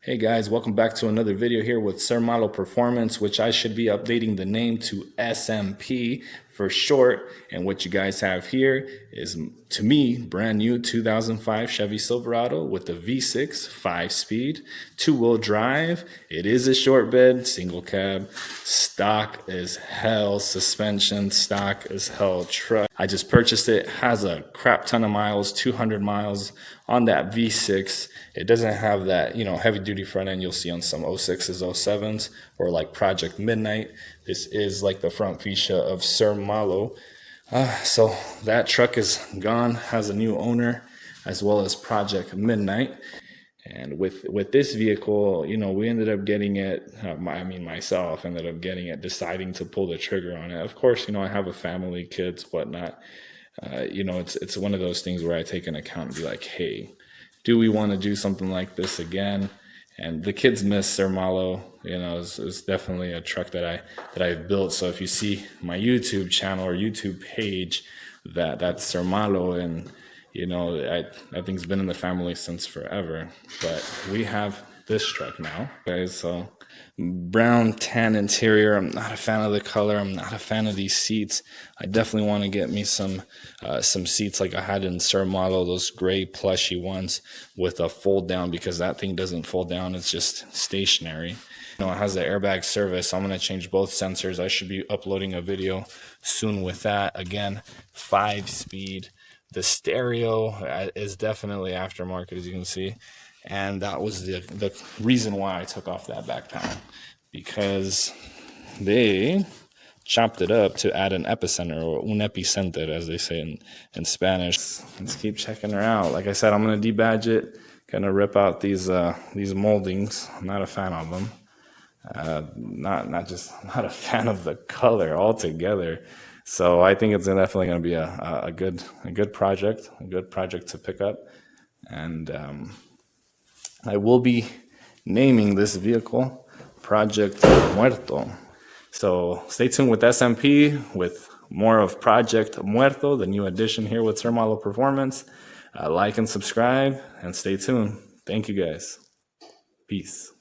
Hey guys, welcome back to another video here with SirMaloPerformance, which I should be updating the name to SMP for short. And what you guys have here is, to me, brand new 2005 Chevy Silverado with the V6 5-speed, two-wheel drive. It is a short bed, single cab, stock as hell suspension, stock as hell truck. I just purchased it, has a crap ton of miles, 200 miles on that V6. It doesn't have that, heavy duty front end you'll see on some 06s, 07s, or like Project Midnight. This is like the front fascia of SirMalo. So that truck is gone, has a new owner, as well as Project Midnight. And with this vehicle, we ended up getting it, myself ended up getting it, deciding to pull the trigger on it. Of course, I have a family, kids, whatnot. It's one of those things where I take an account and be like, hey, do we want to do something like this again? And the kids miss SirMalo. It's definitely a truck that I've built. So if you see my YouTube channel or YouTube page, that's SirMalo, and I think it's been in the family since forever. But we have this truck now, guys. So brown tan interior. I'm not a fan of the color. I'm not a fan of these seats. I definitely want to get me some seats like I had in SirMalo, those gray plushy ones with a fold down, because that thing doesn't fold down. It's just stationary. It has the airbag service. I'm going to change both sensors. I should be uploading a video soon with that. Again, 5-speed. The stereo is definitely aftermarket, as you can see. And that was the reason why I took off that back panel, because they chopped it up to add an epicenter, or un epicenter, as they say in Spanish. Let's keep checking her out. Like I said, I'm going to debadge it, gonna rip out these moldings. I'm not a fan of them. Not a fan of the color altogether. So I think it's definitely going to be a good project to pick up. And I will be naming this vehicle Projectmuerto. So stay tuned with SMP with more of Projectmuerto, the new addition here with SirMaloPerformance. Like and subscribe and stay tuned. Thank you guys. Peace.